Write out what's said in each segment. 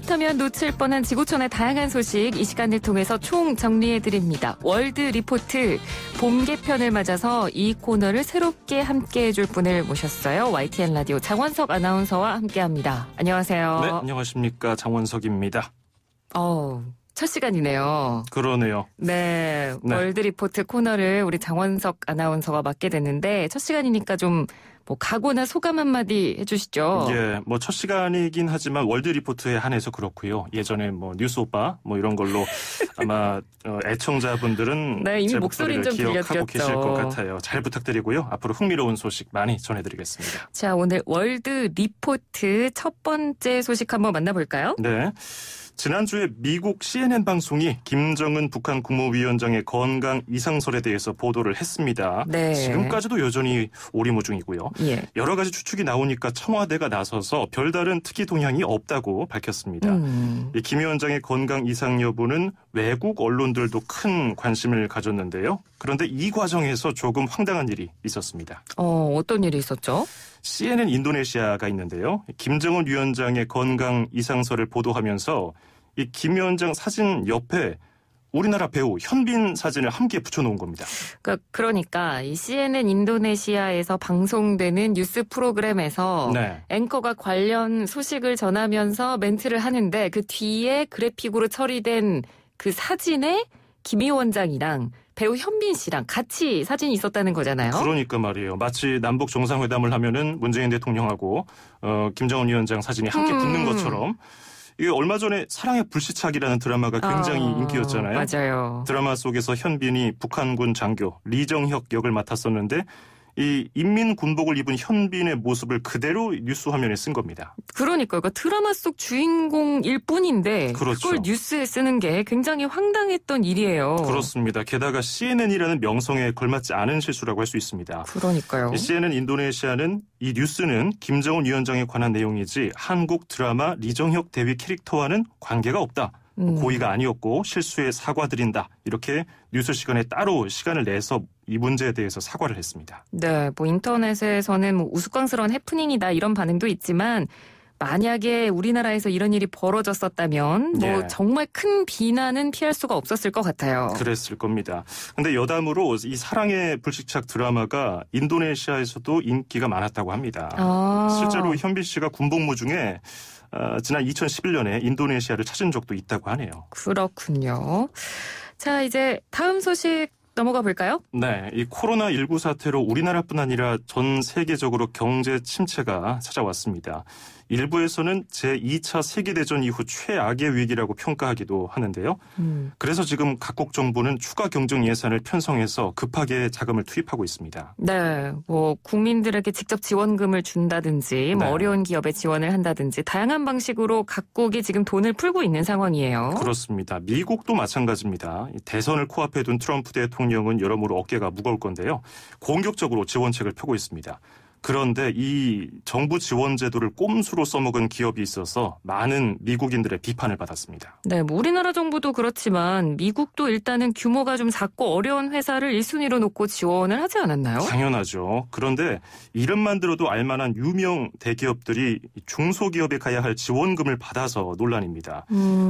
하마터면 놓칠 뻔한 지구촌의 다양한 소식 이 시간을 통해서 총 정리해드립니다. 월드 리포트 봄 개편을 맞아서 이 코너를 새롭게 함께해줄 분을 모셨어요. YTN 라디오 장원석 아나운서와 함께합니다. 안녕하세요. 네, 안녕하십니까. 장원석입니다. 첫 시간이네요. 그러네요. 네, 월드 리포트 코너를 우리 장원석 아나운서가 맡게 됐는데 첫 시간이니까 좀 각오나 소감 한마디 해주시죠. 예, 첫 시간이긴 하지만 월드 리포트에 한해서 그렇고요. 예전에 뉴스 오빠 이런 걸로 아마 애청자분들은 네, 이미 제 목소리는 좀 기억하고 들려드렸죠. 계실 것 같아요. 잘 부탁드리고요. 앞으로 흥미로운 소식 많이 전해드리겠습니다. 자, 오늘 월드 리포트 첫 번째 소식 한번 만나볼까요? 네. 지난주에 미국 CNN 방송이 김정은 북한 국무위원장의 건강 이상설에 대해서 보도를 했습니다. 네. 지금까지도 여전히 오리무중이고요. 예. 여러 가지 추측이 나오니까 청와대가 나서서 별다른 특이 동향이 없다고 밝혔습니다. 이 김 위원장의 건강 이상 여부는 외국 언론들도 큰 관심을 가졌는데요. 그런데 이 과정에서 조금 황당한 일이 있었습니다. 어떤 일이 있었죠? CNN 인도네시아가 있는데요. 김정은 위원장의 건강 이상설을 보도하면서 이 김 위원장 사진 옆에 우리나라 배우 현빈 사진을 함께 붙여놓은 겁니다. 그러니까 이 CNN 인도네시아에서 방송되는 뉴스 프로그램에서 앵커가 관련 소식을 전하면서 멘트를 하는데 그 뒤에 그래픽으로 처리된 그 사진에 김 위원장이랑 배우 현빈 씨랑 같이 사진이 있었다는 거잖아요. 그러니까 말이에요. 마치 남북 정상회담을 하면은 문재인 대통령하고 김정은 위원장 사진이 함께 붙는 것처럼. 이게 얼마 전에 사랑의 불시착이라는 드라마가 굉장히 인기였잖아요. 맞아요. 드라마 속에서 현빈이 북한군 장교 리정혁 역을 맡았었는데 이 인민군복을 입은 현빈의 모습을 그대로 뉴스 화면에 쓴 겁니다. 그러니까요. 드라마 속 주인공일 뿐인데 그렇죠. 그걸 뉴스에 쓰는 게 굉장히 황당했던 일이에요. 그렇습니다. 게다가 CNN이라는 명성에 걸맞지 않은 실수라고 할 수 있습니다. 그러니까요. CNN 인도네시아는 이 뉴스는 김정은 위원장에 관한 내용이지 한국 드라마 리정혁 대위 캐릭터와는 관계가 없다. 고의가 아니었고 실수에 사과드린다. 이렇게 뉴스 시간에 따로 시간을 내서 이 문제에 대해서 사과를 했습니다. 네, 인터넷에서는 우스꽝스러운 해프닝이다 이런 반응도 있지만 만약에 우리나라에서 이런 일이 벌어졌었다면 정말 큰 비난은 피할 수가 없었을 것 같아요. 그랬을 겁니다. 근데 여담으로 이 사랑의 불시착 드라마가 인도네시아에서도 인기가 많았다고 합니다. 실제로 현빈 씨가 군복무 중에 지난 2011년에 인도네시아를 찾은 적도 있다고 하네요. 그렇군요. 자, 이제 다음 소식 넘어가 볼까요? 네, 이 코로나19 사태로 우리나라뿐 아니라 전 세계적으로 경제 침체가 찾아왔습니다. 일부에서는 제2차 세계대전 이후 최악의 위기라고 평가하기도 하는데요. 그래서 지금 각국 정부는 추가 경정 예산을 편성해서 급하게 자금을 투입하고 있습니다. 네, 국민들에게 직접 지원금을 준다든지 어려운 기업에 지원을 한다든지 다양한 방식으로 각국이 지금 돈을 풀고 있는 상황이에요. 그렇습니다. 미국도 마찬가지입니다. 대선을 코앞에 둔 트럼프 대통령은 여러모로 어깨가 무거울 건데요. 공격적으로 지원책을 펴고 있습니다. 그런데 이 정부 지원 제도를 꼼수로 써먹은 기업이 있어서 많은 미국인들의 비판을 받았습니다. 네, 우리나라 정부도 그렇지만 미국도 일단은 규모가 좀 작고 어려운 회사를 1순위로 놓고 지원을 하지 않았나요? 당연하죠. 그런데 이름만 들어도 알만한 유명 대기업들이 중소기업에 가야 할 지원금을 받아서 논란입니다.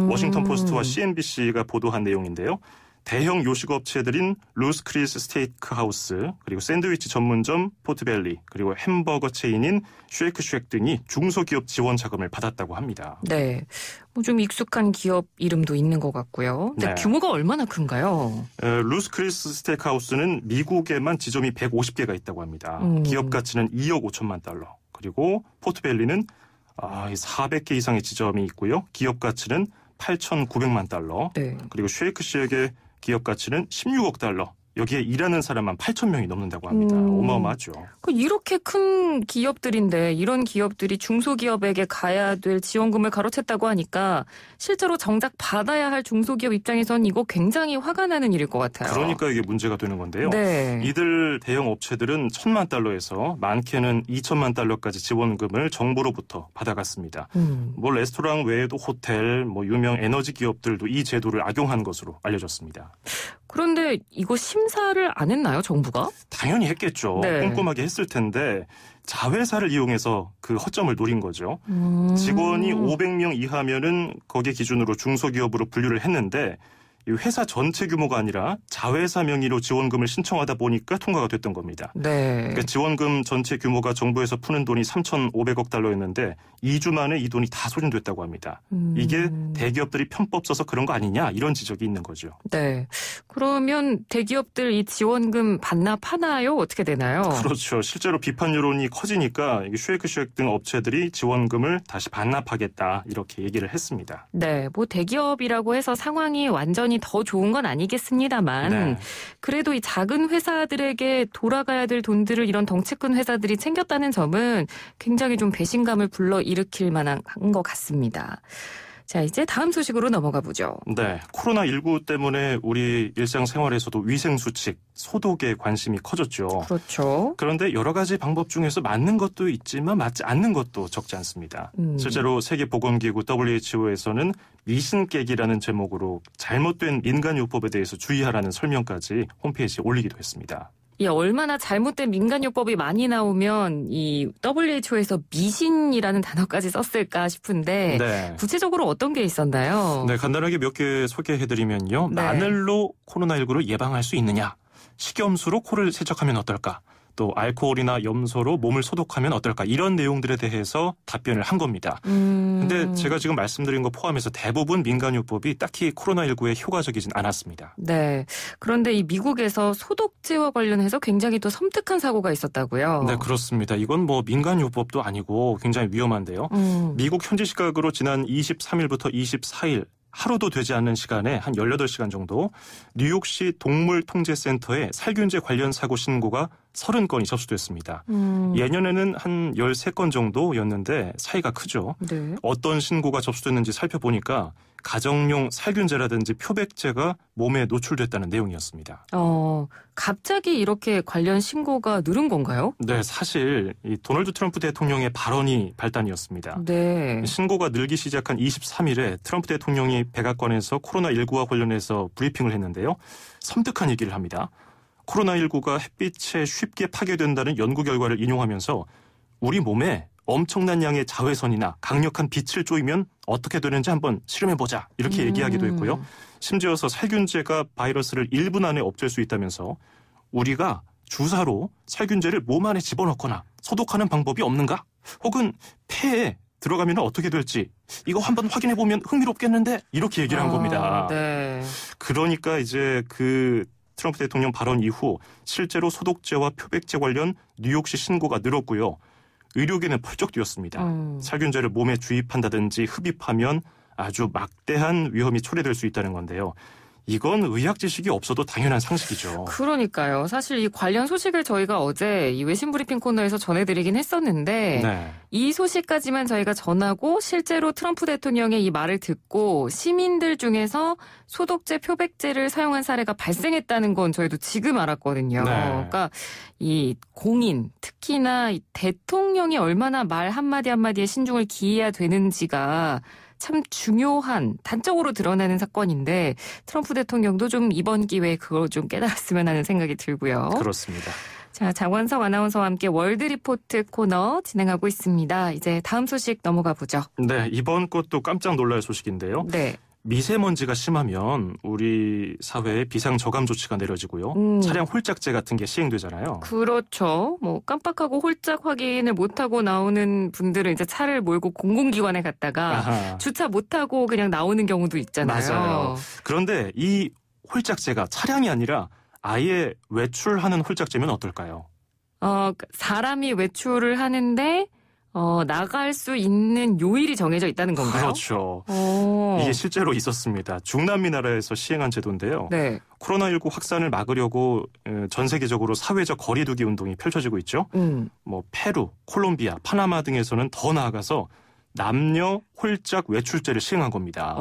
워싱턴 포스트와 CNBC가 보도한 내용인데요. 대형 요식업체들인 루스크리스 스테이크하우스, 그리고 샌드위치 전문점 포트밸리, 그리고 햄버거 체인인 쉐이크쉑 등이 중소기업 지원 자금을 받았다고 합니다. 네, 좀 익숙한 기업 이름도 있는 것 같고요. 근데 규모가 얼마나 큰가요? 루스크리스 스테이크하우스는 미국에만 지점이 150개가 있다고 합니다. 기업 가치는 2억 5천만 달러. 그리고 포트밸리는 400개 이상의 지점이 있고요. 기업 가치는 8,900만 달러. 그리고 쉐이크쉑의 기업 가치는 16억 달러. 여기에 일하는 사람만 8,000명이 넘는다고 합니다. 어마어마하죠. 이렇게 큰 기업들인데 이런 기업들이 중소기업에게 가야 될 지원금을 가로챘다고 하니까 실제로 정작 받아야 할 중소기업 입장에선 이거 굉장히 화가 나는 일일 것 같아요. 그러니까 이게 문제가 되는 건데요. 이들 대형 업체들은 1,000만 달러에서 많게는 2천만 달러까지 지원금을 정부로부터 받아갔습니다. 레스토랑 외에도 호텔, 유명 에너지 기업들도 이 제도를 악용한 것으로 알려졌습니다. 그런데 이거 심사를 안 했나요, 정부가? 당연히 했겠죠. 네. 꼼꼼하게 했을 텐데 자회사를 이용해서 그 허점을 노린 거죠. 직원이 500명 이하면은 거기에 기준으로 중소기업으로 분류를 했는데 이 회사 전체 규모가 아니라 자회사 명의로 지원금을 신청하다 보니까 통과가 됐던 겁니다. 네. 그러니까 지원금 전체 규모가 정부에서 푸는 돈이 3,500억 달러였는데 2주 만에 이 돈이 다 소진됐다고 합니다. 이게 대기업들이 편법 써서 그런 거 아니냐 이런 지적이 있는 거죠. 네. 그러면 대기업들 이 지원금 반납하나요? 어떻게 되나요? 그렇죠. 실제로 비판 여론이 커지니까 쉐이크쉑 등 업체들이 지원금을 다시 반납하겠다 이렇게 얘기를 했습니다. 네. 뭐 대기업이라고 해서 상황이 완전히 더 좋은 건 아니겠습니다만 네. 그래도 이 작은 회사들에게 돌아가야 될 돈들을 이런 덩치 큰 회사들이 챙겼다는 점은 굉장히 좀 배신감을 불러일으킬 만한 것 같습니다. 자, 이제 다음 소식으로 넘어가 보죠. 네, 코로나19 때문에 우리 일상생활에서도 위생수칙, 소독에 관심이 커졌죠. 그렇죠. 그런데 여러 가지 방법 중에서 맞는 것도 있지만 맞지 않는 것도 적지 않습니다. 실제로 세계보건기구 WHO에서는 미신깨기라는 제목으로 잘못된 민간요법에 대해서 주의하라는 설명까지 홈페이지에 올리기도 했습니다. 이 얼마나 잘못된 민간요법이 많이 나오면 이 WHO에서 미신이라는 단어까지 썼을까 싶은데 네. 구체적으로 어떤 게 있었나요? 네, 간단하게 몇 개 소개해드리면요. 네. 마늘로 코로나19를 예방할 수 있느냐? 식염수로 코를 세척하면 어떨까? 또 알코올이나 염소로 몸을 소독하면 어떨까? 이런 내용들에 대해서 답변을 한 겁니다. 근데 제가 지금 말씀드린 거 포함해서 대부분 민간요법이 딱히 코로나19에 효과적이진 않았습니다. 네. 그런데 이 미국에서 소독제와 관련해서 굉장히 또 섬뜩한 사고가 있었다고요? 네, 그렇습니다. 이건 뭐 민간요법도 아니고 굉장히 위험한데요. 미국 현지 시각으로 지난 23일부터 24일 하루도 되지 않는 시간에 한 18시간 정도 뉴욕시 동물통제센터에 살균제 관련 사고 신고가 30건이 접수됐습니다. 예년에는 한 13건 정도였는데 차이가 크죠. 네. 어떤 신고가 접수됐는지 살펴보니까 가정용 살균제라든지 표백제가 몸에 노출됐다는 내용이었습니다. 갑자기 이렇게 관련 신고가 늘은 건가요? 네, 사실 이 도널드 트럼프 대통령의 발언이 발단이었습니다. 네. 신고가 늘기 시작한 23일에 트럼프 대통령이 백악관에서 코로나19와 관련해서 브리핑을 했는데요. 섬뜩한 얘기를 합니다. 코로나19가 햇빛에 쉽게 파괴된다는 연구 결과를 인용하면서 우리 몸에 엄청난 양의 자외선이나 강력한 빛을 쬐이면 어떻게 되는지 한번 실험해보자 이렇게 얘기하기도 했고요. 심지어서 살균제가 바이러스를 1분 안에 없앨 수 있다면서 우리가 주사로 살균제를 몸 안에 집어넣거나 소독하는 방법이 없는가? 혹은 폐에 들어가면 어떻게 될지 이거 한번 확인해보면 흥미롭겠는데 이렇게 얘기를 한 겁니다. 네. 그러니까 이제 그 트럼프 대통령 발언 이후 실제로 소독제와 표백제 관련 뉴욕시 신고가 늘었고요. 의료계는 펄쩍 뛰었습니다. 살균제를 몸에 주입한다든지 흡입하면 아주 막대한 위험이 초래될 수 있다는 건데요. 이건 의학 지식이 없어도 당연한 상식이죠. 그러니까요. 사실 이 관련 소식을 저희가 어제 이 외신 브리핑 코너에서 전해드리긴 했었는데 네. 이 소식까지만 저희가 전하고 실제로 트럼프 대통령의 이 말을 듣고 시민들 중에서 소독제, 표백제를 사용한 사례가 발생했다는 건 저희도 지금 알았거든요. 네. 그러니까 이 공인, 특히나 이 대통령이 얼마나 말 한마디 한마디에 신중을 기해야 되는지가 참 중요한 단적으로 드러나는 사건인데 트럼프 대통령도 좀 이번 기회에 그걸 좀 깨달았으면 하는 생각이 들고요. 그렇습니다. 자, 장원석 아나운서와 함께 월드 리포트 코너 진행하고 있습니다. 이제 다음 소식 넘어가 보죠. 네, 이번 것도 깜짝 놀랄 소식인데요. 네. 미세먼지가 심하면 우리 사회에 비상저감 조치가 내려지고요. 차량 홀짝제 같은 게 시행되잖아요. 그렇죠. 뭐 깜빡하고 홀짝 확인을 못하고 나오는 분들은 이제 차를 몰고 공공기관에 갔다가 아하. 주차 못하고 그냥 나오는 경우도 있잖아요. 맞아요. 그런데 이 홀짝제가 차량이 아니라 아예 외출하는 홀짝제면 어떨까요? 사람이 외출을 하는데 나갈 수 있는 요일이 정해져 있다는 건가요? 그렇죠. 이게 실제로 있었습니다. 중남미 나라에서 시행한 제도인데요. 네. 코로나19 확산을 막으려고 전 세계적으로 사회적 거리두기 운동이 펼쳐지고 있죠. 뭐 페루, 콜롬비아, 파나마 등에서는 더 나아가서 남녀 홀짝 외출제를 시행한 겁니다.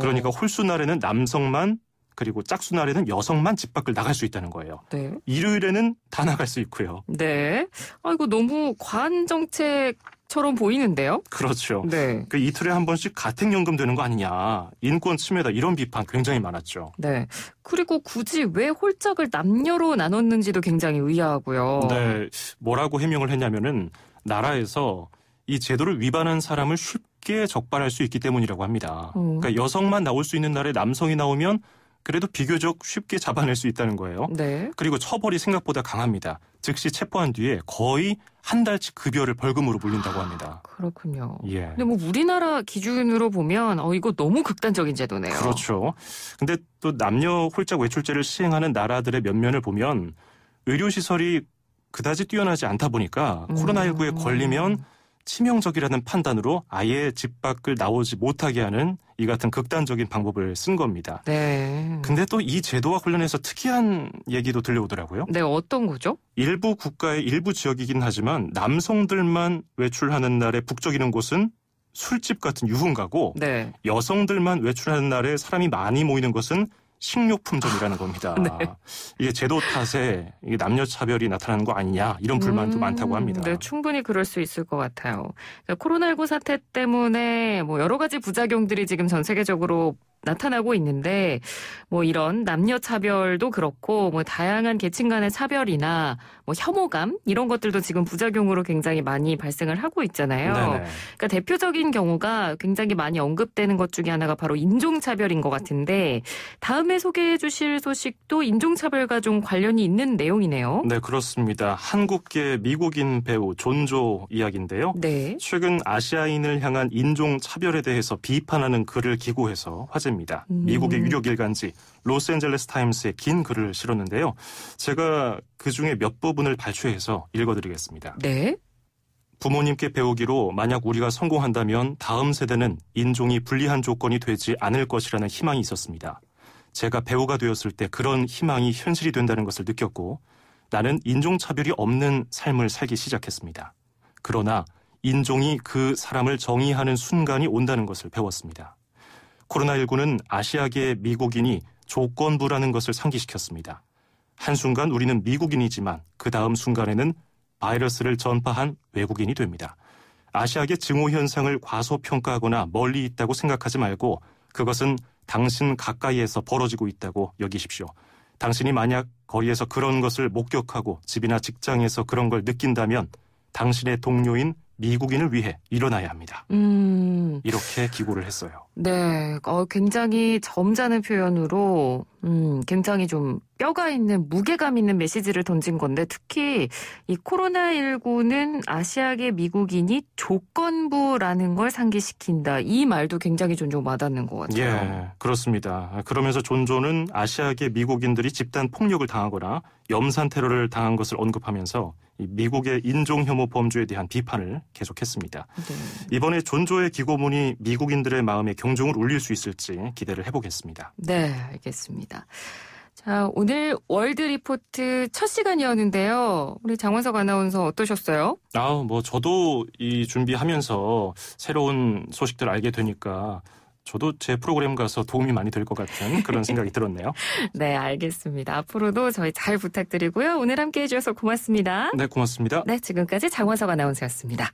그러니까 홀수 날에는 남성만 그리고 짝수날에는 여성만 집 밖을 나갈 수 있다는 거예요. 네. 일요일에는 다 나갈 수 있고요. 네. 이거 너무 과한 정책처럼 보이는데요? 그렇죠. 네. 그 이틀에 한 번씩 가택연금 되는 거 아니냐. 인권 침해다. 이런 비판 굉장히 많았죠. 네. 그리고 굳이 왜 홀짝을 남녀로 나눴는지도 굉장히 의아하고요. 네. 뭐라고 해명을 했냐면은 나라에서 이 제도를 위반한 사람을 쉽게 적발할 수 있기 때문이라고 합니다. 그러니까 여성만 나올 수 있는 날에 남성이 나오면 그래도 비교적 쉽게 잡아낼 수 있다는 거예요. 네. 그리고 처벌이 생각보다 강합니다. 즉시 체포한 뒤에 거의 한 달치 급여를 벌금으로 물린다고 합니다. 그렇군요. 예. 근데 뭐 우리나라 기준으로 보면 이거 너무 극단적인 제도네요. 그렇죠. 근데 또 남녀 홀짝 외출제를 시행하는 나라들의 면면을 보면 의료시설이 그다지 뛰어나지 않다 보니까 코로나19에 걸리면 치명적이라는 판단으로 아예 집 밖을 나오지 못하게 하는 이 같은 극단적인 방법을 쓴 겁니다. 네. 근데 또 이 제도와 관련해서 특이한 얘기도 들려오더라고요. 네, 어떤 거죠? 일부 국가의 일부 지역이긴 하지만 남성들만 외출하는 날에 북적이는 곳은 술집 같은 유흥가고 네. 여성들만 외출하는 날에 사람이 많이 모이는 것은 식료품점이라는 겁니다. 네. 이게 제도 탓에 이게 남녀 차별이 나타나는 거 아니냐 이런 불만도 많다고 합니다. 네, 충분히 그럴 수 있을 것 같아요. 그러니까 코로나19 사태 때문에 뭐 여러 가지 부작용들이 지금 전 세계적으로 나타나고 있는데 뭐 이런 남녀 차별도 그렇고 뭐 다양한 계층 간의 차별이나 뭐 혐오감 이런 것들도 지금 부작용으로 굉장히 많이 발생을 하고 있잖아요. 네네. 그러니까 대표적인 경우가 굉장히 많이 언급되는 것 중에 하나가 바로 인종차별인 것 같은데 다음에 소개해 주실 소식도 인종차별과 좀 관련이 있는 내용이네요. 네, 그렇습니다. 한국계 미국인 배우 존조 이야기인데요. 네. 최근 아시아인을 향한 인종차별에 대해서 비판하는 글을 기고해서 화제입니다. 미국의 유력 일간지 로스앤젤레스 타임스에 긴 글을 실었는데요. 제가 그중에 몇 부분을 발췌해서 읽어드리겠습니다. 네. 부모님께 배우기로 만약 우리가 성공한다면 다음 세대는 인종이 불리한 조건이 되지 않을 것이라는 희망이 있었습니다. 제가 배우가 되었을 때 그런 희망이 현실이 된다는 것을 느꼈고 나는 인종차별이 없는 삶을 살기 시작했습니다. 그러나 인종이 그 사람을 정의하는 순간이 온다는 것을 배웠습니다. 코로나19는 아시아계 미국인이 조건부라는 것을 상기시켰습니다. 한순간 우리는 미국인이지만 그 다음 순간에는 바이러스를 전파한 외국인이 됩니다. 아시아계 증오 현상을 과소평가하거나 멀리 있다고 생각하지 말고 그것은 당신 가까이에서 벌어지고 있다고 여기십시오. 당신이 만약 거리에서 그런 것을 목격하고 집이나 직장에서 그런 걸 느낀다면 당신의 동료인 미국인을 위해 일어나야 합니다. 이렇게 기고를 했어요. 네, 굉장히 점잖은 표현으로 굉장히 좀 뼈가 있는 무게감 있는 메시지를 던진 건데 특히 이 코로나19는 아시아계 미국인이 조건부라는 걸 상기시킨다. 이 말도 굉장히 좀 와닿는 것 같아요. 예, 그렇습니다. 그러면서 존조는 아시아계 미국인들이 집단 폭력을 당하거나 염산 테러를 당한 것을 언급하면서 이 미국의 인종혐오 범죄에 대한 비판을 계속했습니다. 네. 이번에 존조의 기고문이 미국인들의 마음에 경종을 울릴 수 있을지 기대를 해보겠습니다. 네, 알겠습니다. 자, 오늘 월드 리포트 첫 시간이었는데요. 우리 장원석 아나운서 어떠셨어요? 뭐 저도 이 준비하면서 새로운 소식들 알게 되니까 저도 제 프로그램 가서 도움이 많이 될 것 같은 그런 생각이 들었네요. 네, 알겠습니다. 앞으로도 저희 잘 부탁드리고요. 오늘 함께해 주셔서 고맙습니다. 네, 고맙습니다. 네, 지금까지 장원석 아나운서였습니다.